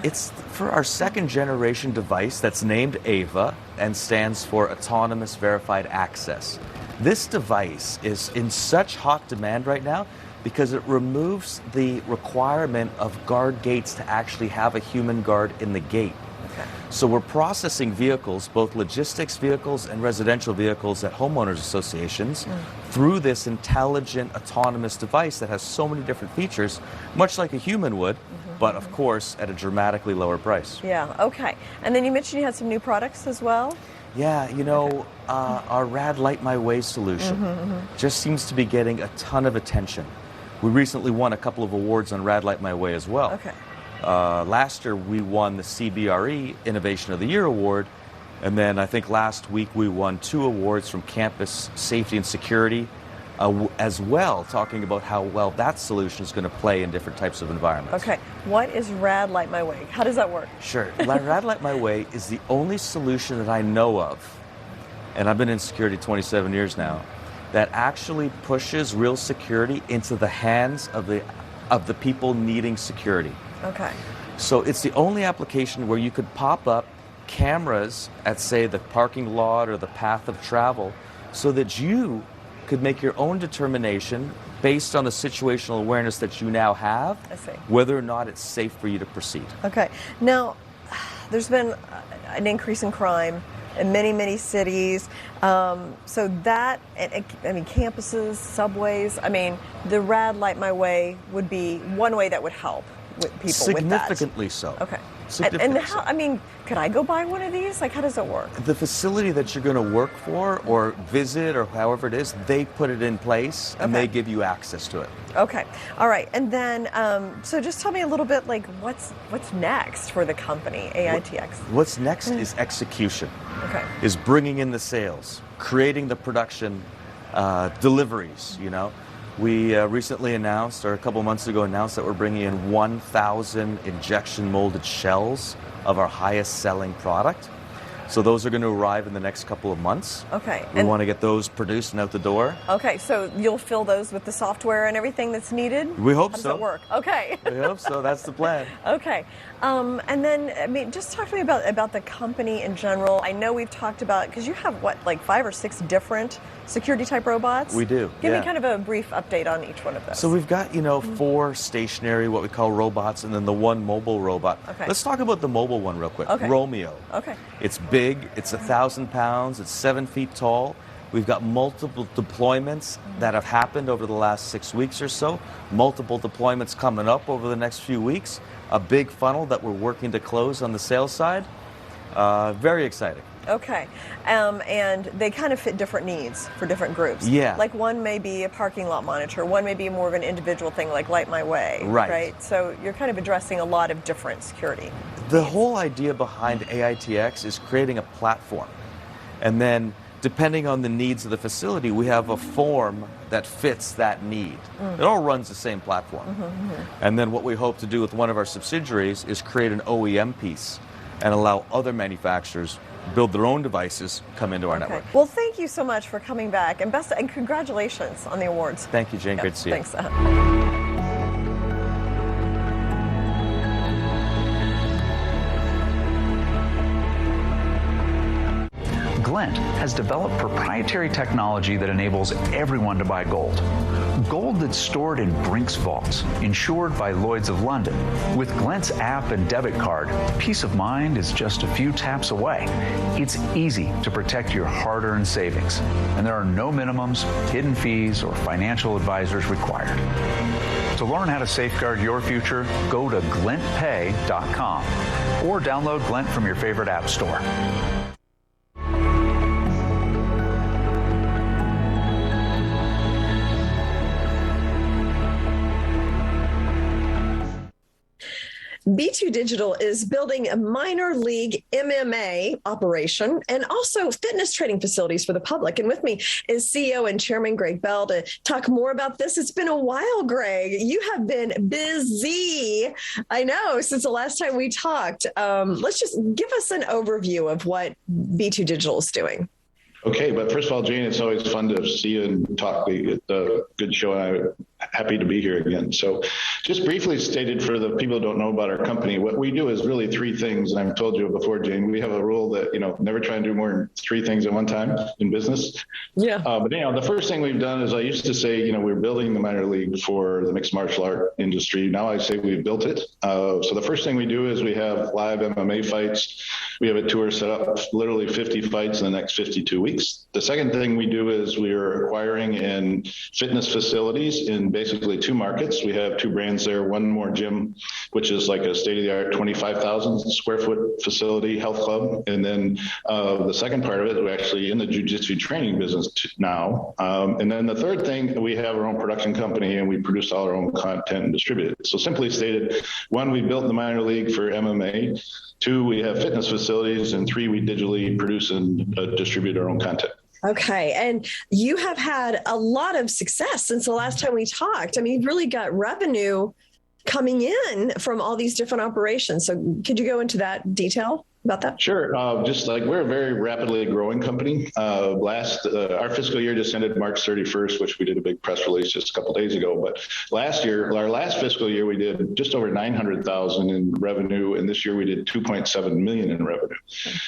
It's for our second generation device that's named AVA and stands for Autonomous Verified Access. This device is in such hot demand right now because it removes the requirement of guard gates to actually have a human guard in the gate. Okay. So we're processing vehicles, both logistics vehicles and residential vehicles at homeowners associations, through this intelligent autonomous device that has so many different features, much like a human would, but of course at a dramatically lower price. Yeah, okay. And then you mentioned you had some new products as well? Yeah, you know, our Rad Light My Way solution just seems to be getting a ton of attention. We recently won a couple of awards on Rad Light My Way as well. Okay. Last year we won the CBRE Innovation of the Year Award, and then I think last week we won 2 awards from Campus Safety and Security as well, talking about how well that solution is going to play in different types of environments. Okay, what is Rad Light My Way? How does that work? Sure. Rad Light My Way is the only solution that I know of, and I've been in security 27 years now, that actually pushes real security into the hands of the people needing security. Okay. So it's the only application where you could pop up cameras at, say, the parking lot or the path of travel, so that you could make your own determination based on the situational awareness that you now have, I see, whether or not it's safe for you to proceed. Okay. Now, there's been an increase in crime in many, many cities. So that, I mean, campuses, subways, I mean, the Rad Light My Way would be one way that would help with people with that. Significantly so. Okay. And how, I mean, could I go buy one of these? Like, how does it work? The facility that you're going to work for or visit or however it is, they put it in place and they give you access to it. Okay. All right. And then, so just tell me a little bit, like, what's next for the company, AITX? What's next is execution. Okay. Is bringing in the sales, creating the production, deliveries, you know. We recently announced, or a couple months ago announced, that we're bringing in 1,000 injection molded shells of our highest selling product. So those are going to arrive in the next couple of months. Okay. We want to get those produced and out the door. Okay, so you'll fill those with the software and everything that's needed? We hope How does so. it work? Okay. We hope so. That's the plan. Okay. And then, I mean, just talk to me about the company in general. I know we've talked about, because you have, what, like 5 or 6 different security-type robots? We do, Give yeah. me kind of a brief update on each one of those. So we've got, 4 stationary, what we call robots, and then the 1 mobile robot. Okay. Let's talk about the mobile one real quick. Okay. Romeo. Okay. It's big. It's 1,000 pounds. It's 7 feet tall. We've got multiple deployments that have happened over the last 6 weeks or so. Multiple deployments coming up over the next few weeks. A big funnel that we're working to close on the sales side. Very exciting. Okay. And they kind of fit different needs for different groups. Yeah. Like one may be a parking lot monitor. One may be more of an individual thing like Light My Way. Right. So you're kind of addressing a lot of different security. The whole idea behind AITX is creating a platform. And then, depending on the needs of the facility, we have a form that fits that need. It all runs the same platform. And then what we hope to do with one of our subsidiaries is create an OEM piece and allow other manufacturers build their own devices, come into our network. Well, thank you so much for coming back, and congratulations on the awards. Thank you, Jane. Great to see you. Thanks. Glint has developed proprietary technology that enables everyone to buy gold. Gold that's stored in Brink's vaults, insured by Lloyd's of London. With Glint's app and debit card, peace of mind is just a few taps away. It's easy to protect your hard-earned savings, and there are no minimums, hidden fees, or financial advisors required. To learn how to safeguard your future, go to glintpay.com or download Glint from your favorite app store. B2 Digital is building a minor league MMA operation and also fitness training facilities for the public. And with me is CEO and Chairman Greg Bell to talk more about this. It's been a while, Greg. You have been busy, I know, since the last time we talked. Let's just give us an overview of what B2 Digital is doing. Okay, but first of all, Jane, it's always fun to see you and talk. It's a good show, and I'm happy to be here again. So just briefly stated for the people who don't know about our company, what we do is really 3 things, and I've told you before, Jane. We have a rule that, never try and do more than 3 things at one time in business. Yeah. But the first thing we've done is I used to say, we're building the minor league for the mixed martial art industry. Now I say we've built it. So the first thing we do is we have live MMA fights. We have a tour set up, literally 50 fights in the next 52 weeks. The second thing we do is we are acquiring in fitness facilities in basically 2 markets. We have 2 brands there, One More Gym, which is like a state-of-the-art 25,000 square foot facility, health club. And then the second part of it, we're actually in the jiu-jitsu training business now. And then the third thing, we have our own production company and we produce all our own content and distribute it. So simply stated, 1, we built the minor league for MMA. 2, we have fitness facilities, and 3, we digitally produce and distribute our own content. Okay. And you have had a lot of success since the last time we talked. I mean, you've really got revenue coming in from all these different operations. So could you go into that detail about that? Sure. Just like we're a very rapidly growing company. Our fiscal year just ended March 31st, which we did a big press release just a couple of days ago. But our last fiscal year, we did just over 900,000 in revenue, and this year we did 2.7 million in revenue.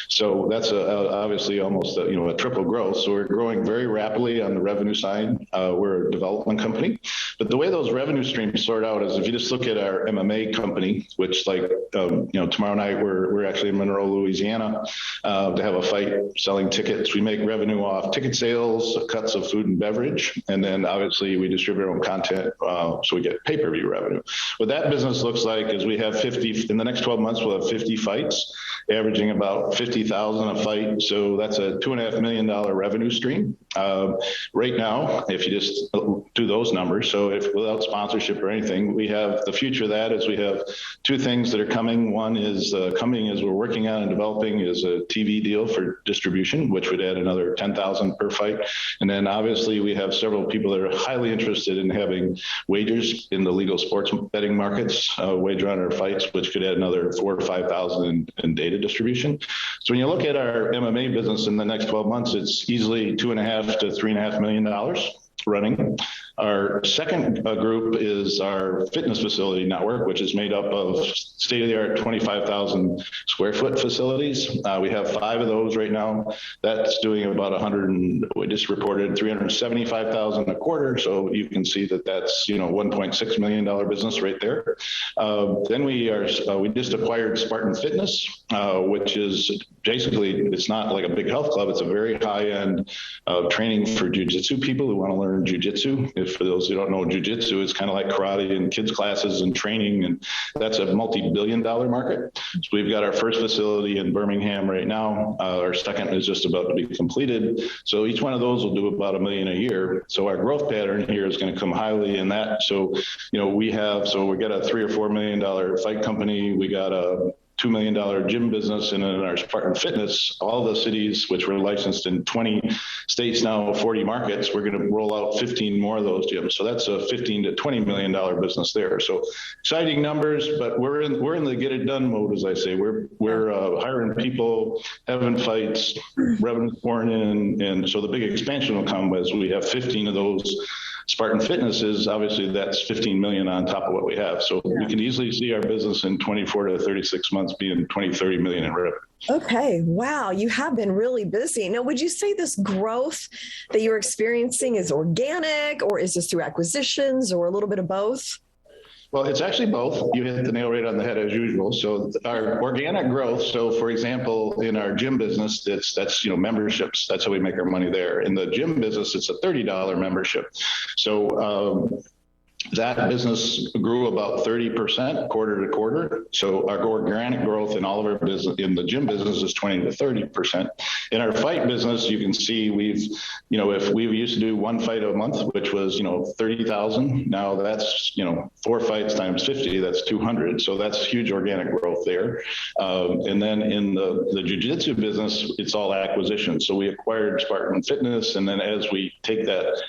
So that's obviously almost a triple growth. So we're growing very rapidly on the revenue side. We're a development company, but the way those revenue streams sort out is if you just look at our MMA company, which tomorrow night we're actually in Monroe, Louisiana, to have a fight selling tickets. We make revenue off ticket sales, cuts of food and beverage, and then obviously we distribute our own content, so we get pay-per-view revenue. What that business looks like is we have 50, in the next 12 months, we'll have 50 fights, averaging about 50,000 a fight. So that's a $2.5 million revenue stream. Right now, if you just do those numbers, so if without sponsorship or anything, we have the future of that is we have 2 things that are coming. One is coming as we're working on and developing is a TV deal for distribution, which would add another 10,000 per fight. And then obviously we have several people that are highly interested in having wagers in the legal sports betting markets, wager on our fights, which could add another 4,000 or 5,000 in data data distribution. So when you look at our MMA business in the next 12 months, it's easily $2.5 to $3.5 million running. Our second group is our fitness facility network, which is made up of state-of-the-art 25,000 square foot facilities. We have 5 of those right now. That's doing about we just reported 375,000 a quarter. So you can see that that's, $1.6 million business right there. Then we just acquired Spartan Fitness, which is basically, it's not like a big health club. It's a very high-end training for jiu-jitsu people who want to learn jiu-jitsu. For those who don't know, jiu-jitsu is kind of like karate and kids classes and training, and that's a multi-billion-dollar market. So we've got our first facility in Birmingham right now. Our second is just about to be completed. So each one of those will do about $1 million a year. So our growth pattern here is going to come highly in that. So, we got a $3 or $4 million fight company. We got a $2 million gym business, and in our Spartan Fitness, all the cities, which we're licensed in 20 states now, 40 markets, we're going to roll out 15 more of those gyms. So that's a $15 to $20 million business there. So exciting numbers, but we're in the get it done mode, as I say. We're hiring people, having fights, revenue pouring in, and so the big expansion will come as we have 15 of those. Spartan Fitness is obviously that's 15 million on top of what we have. So we can easily see our business in 24 to 36 months being 20, 30 million in revenue. Okay. Wow. You have been really busy. Now, would you say this growth that you're experiencing is organic, or is this through acquisitions, or a little bit of both? Well, it's actually both. You hit the nail right on the head as usual. So our organic growth. So for example, in our gym business, that's memberships. That's how we make our money there. In the gym business, it's a $30 membership. So that business grew about 30% quarter to quarter. So our organic growth in all of our business in the gym business is 20 to 30%. In our fight business, you can see if we used to do 1 fight a month, which was 30,000. Now that's 4 fights times 50. That's 200. So that's huge organic growth there. And then in the jiu-jitsu business, it's all acquisition. So we acquired Spartan Fitness, and then as we take that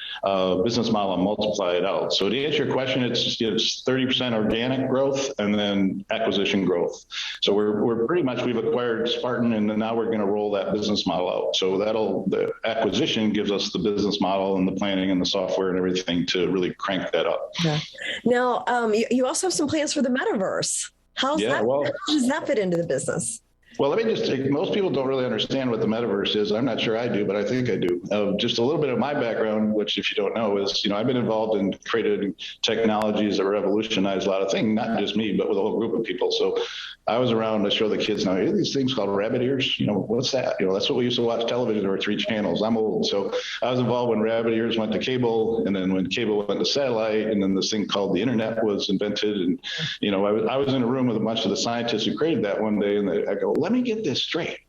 business model and multiply it out. So to answer your question, it's 30% organic growth and then acquisition growth. So we've acquired Spartan, and then now we're going to roll that business model out. So the acquisition gives us the business model and the planning and the software and everything to really crank that up. Yeah. Now, you also have some plans for the metaverse. How does that fit into the business? Well, let me just take, most people don't really understand what the metaverse is. I'm not sure I do, but I think I do. Just a little bit of my background, which if you don't know is, I've been involved in creating technologies that revolutionize a lot of things, not just me, but with a whole group of people. So I was around to show the kids now, these things called rabbit ears, what's that? That's what we used to watch television. There were 3 channels. I'm old. So I was involved when rabbit ears went to cable, and then when cable went to satellite, and then this thing called the internet was invented. And, I was in a room with a bunch of the scientists who created that one day, and I go, let me get this straight.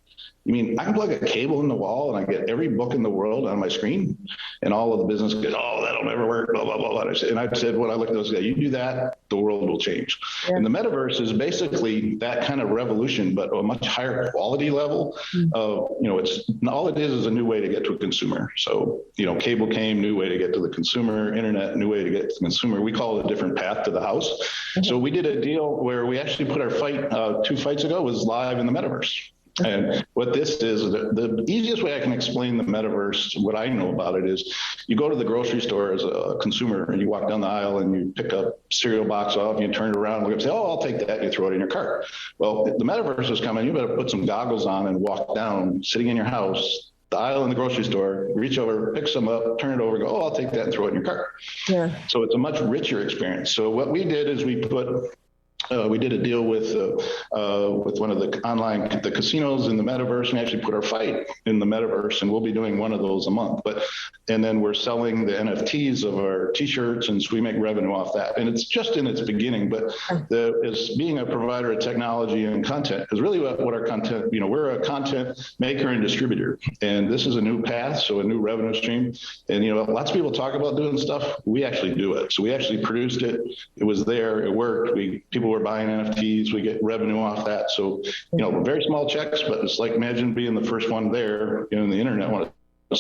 You mean I can plug a cable in the wall and I get every book in the world on my screen? And all of the business goes, oh, that'll never work, blah, blah, blah. And I said, when I looked at those guys, you do that, the world will change. Yeah. And the metaverse is basically that kind of revolution, but a much higher quality level. It's all it is a new way to get to a consumer. So, cable came, new way to get to the consumer, internet, new way to get to the consumer. We call it a different path to the house. Mm-hmm. So we did a deal where we actually put our fight 2 fights ago was live in the metaverse. And what this is, the easiest way I can explain the metaverse, what I know about it is you go to the grocery store as a consumer and you walk down the aisle and you pick a cereal box off and you turn it around and say, oh, I'll take that. And you throw it in your cart. Well, the metaverse is coming. You better put some goggles on and walk down, sitting in your house, the aisle in the grocery store, reach over, pick some up, turn it over, go, oh, I'll take that and throw it in your cart. Yeah. So it's a much richer experience. So what we did is we did a deal with one of the casinos in the metaverse, and actually put our fight in the metaverse, and we'll be doing one of those a month. And then we're selling the NFTs of our T-shirts, and so we make revenue off that. And it's just in its beginning, but as being a provider of technology and content is really what our content. We're a content maker and distributor, and this is a new path, so a new revenue stream. And lots of people talk about doing stuff. We actually do it. So we actually produced it. It was there. It worked. People were buying NFTs, we get revenue off that. So, very small checks, but it's like, imagine being the first one there in the internet.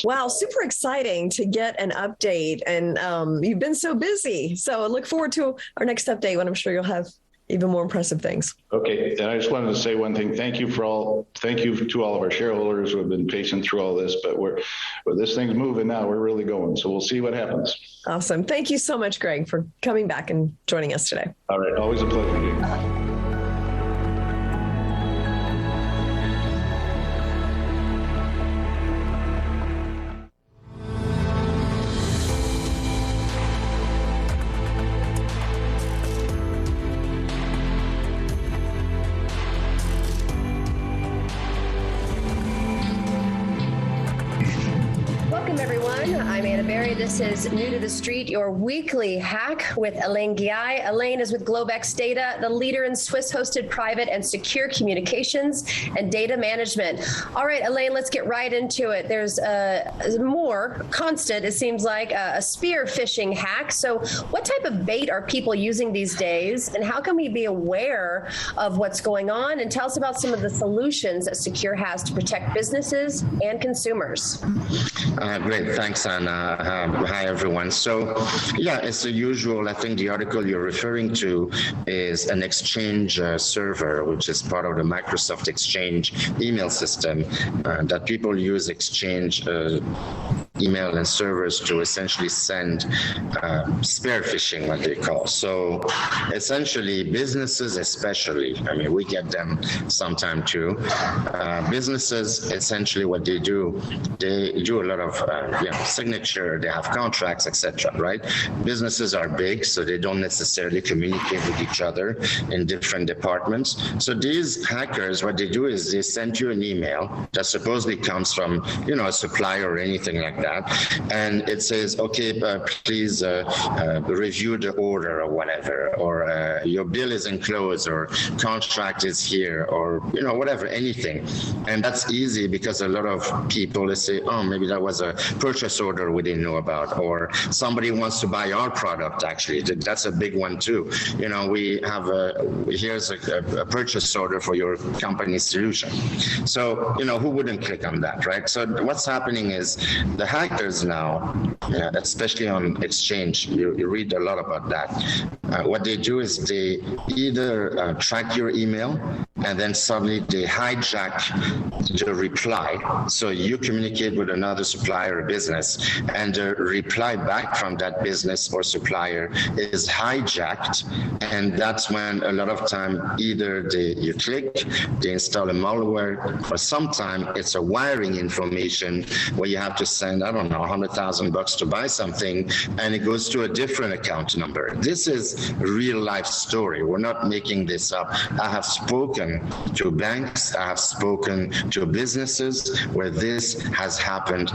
Wow, super exciting to get an update. And you've been so busy. So I look forward to our next update when I'm sure you'll have even more impressive things. Okay, and I just wanted to say one thing. Thank you to all of our shareholders who have been patient through all this, but this thing's moving now. We're really going, so we'll see what happens. Awesome. Thank you so much, Greg, for coming back and joining us today. All right, always a pleasure, Jane. This is New to the Street, your weekly hack with Elaine Guy. Elaine is with GLOWV2 Data, the leader in Swiss-hosted private and secure communications and data management. All right, Elaine, let's get right into it. There's more constant, it seems like, a spear phishing hack. So what type of bait are people using these days, and how can we be aware of what's going on? And tell us about some of the solutions that Secure has to protect businesses and consumers. Great, thanks, Anna. Hi, everyone. So, yeah, as the usual, I think the article you're referring to is an Exchange server, which is part of the Microsoft Exchange email system that people use Exchange email and servers to essentially send spear phishing, what they call. So essentially businesses especially, I mean, we get them sometime too. Businesses, essentially what they do a lot of signature, they have contracts, etc., right? Businesses are big, so they don't necessarily communicate with each other in different departments. So these hackers, what they do is they send you an email that supposedly comes from, a supplier or anything like that. And it says, okay, please review the order or whatever, or your bill is enclosed, or contract is here, or whatever, anything. And that's easy because a lot of people, they say, oh, maybe that was a purchase order we didn't know about, or somebody wants to buy our product. Actually, that's a big one too. We have here's a purchase order for your company's solution. So who wouldn't click on that, right? So what's happening is the hackers now, especially on Exchange, you read a lot about that. What they do is they either track your email, and then suddenly they hijack the reply. So you communicate with another supplier or business, and the reply back from that business or supplier is hijacked. And that's when a lot of time either you click, they install a malware, or sometimes it's a wiring information where you have to send, I don't know, $100,000 to buy something, and it goes to a different account number. This is a real life story. We're not making this up. I have spoken to banks, I have spoken to businesses where this has happened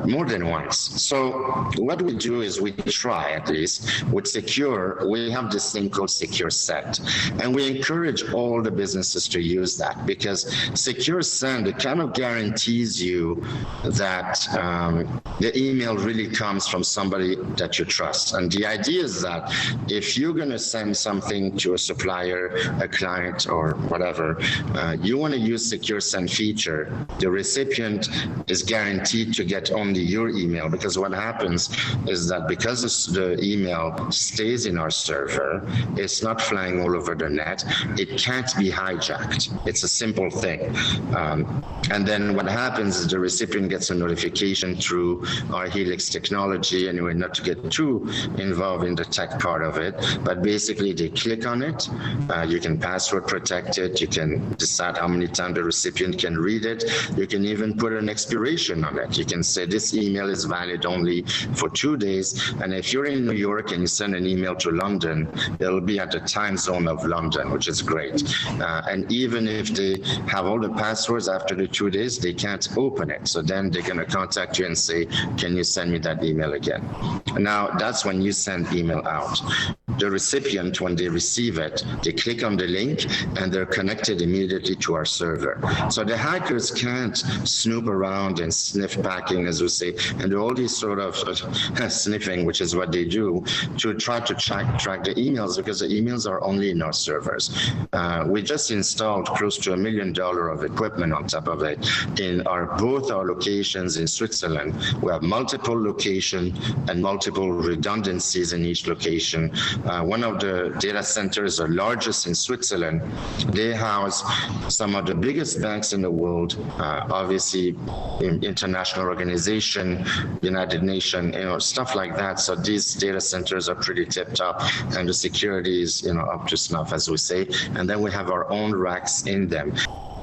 more than once. So what we do is we try, at least with Secure, we have this thing called Secure Send, and we encourage all the businesses to use that, because Secure Send, it kind of guarantees you that the email really comes from somebody that you trust. And the idea is that if you're going to send something to a supplier, a client, or whatever, you want to use Secure Send feature, the recipient is guaranteed to get only your email, because what happens is that because the email stays in our server, it's not flying all over the net, it can't be hijacked. It's a simple thing. And then what happens is the recipient gets a notification through our Helix technology, anyway, not to get too involved in the tech part of it, but basically they click on it, you can password protect it, you can decide how many times the recipient can read it, you can even put an expiration on it. You can say this email is valid only for 2 days, and if you're in New York and you send an email to London, it'll be at the time zone of London, which is great. And even if they have all the passwords after the 2 days, they can't open it. So then they're going to contact you and say, can you send me that email again? Now, that's when you send email out. The recipient, when they receive it, they click on the link, and the they're connected immediately to our server. So the hackers can't snoop around and sniff packing, as we say, and do all these sort of sniffing, which is what they do, to try to track the emails, because the emails are only in our servers. We just installed close to $1 million of equipment on top of it in both our locations in Switzerland. We have multiple locations and multiple redundancies in each location. One of the data centers, the largest in Switzerland, they house some of the biggest banks in the world, obviously international organization, United Nations, stuff like that. So these data centers are pretty tip top, and the security is, up to snuff, as we say. And then we have our own racks in them.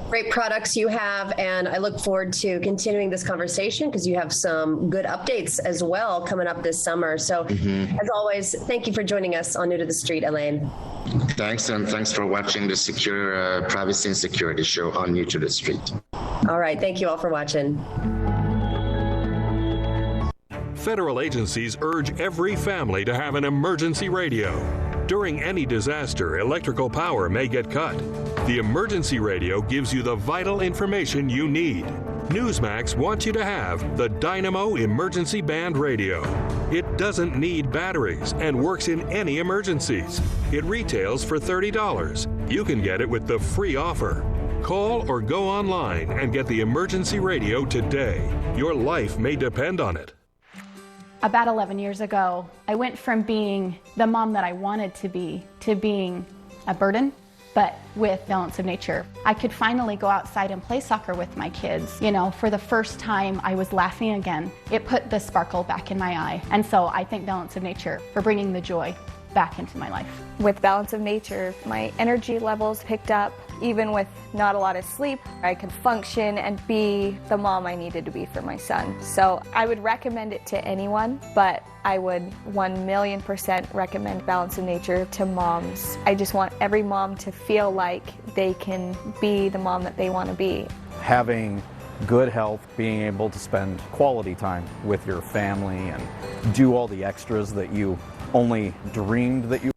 Great products you have, and I look forward to continuing this conversation because you have some good updates as well coming up this summer. So, as always, thank you for joining us on New to the Street, Elaine. Thanks, and thanks for watching the Secure Privacy and Security Show on New to the Street. All right, thank you all for watching. Federal agencies urge every family to have an emergency radio. During any disaster, electrical power may get cut. The emergency radio gives you the vital information you need. Newsmax wants you to have the Dynamo Emergency Band Radio. It doesn't need batteries and works in any emergencies. It retails for $30. You can get it with the free offer. Call or go online and get the emergency radio today. Your life may depend on it. About 11 years ago, I went from being the mom that I wanted to being a burden, but with Balance of Nature. I could finally go outside and play soccer with my kids. For the first time, I was laughing again. It put the sparkle back in my eye. And so I thank Balance of Nature for bringing the joy back into my life. With Balance of Nature, my energy levels picked up. Even with not a lot of sleep, I could function and be the mom I needed to be for my son. So I would recommend it to anyone, but I would 1,000,000% recommend Balance of Nature to moms. I just want every mom to feel like they can be the mom that they want to be. Having good health, being able to spend quality time with your family and do all the extras that you only dreamed that you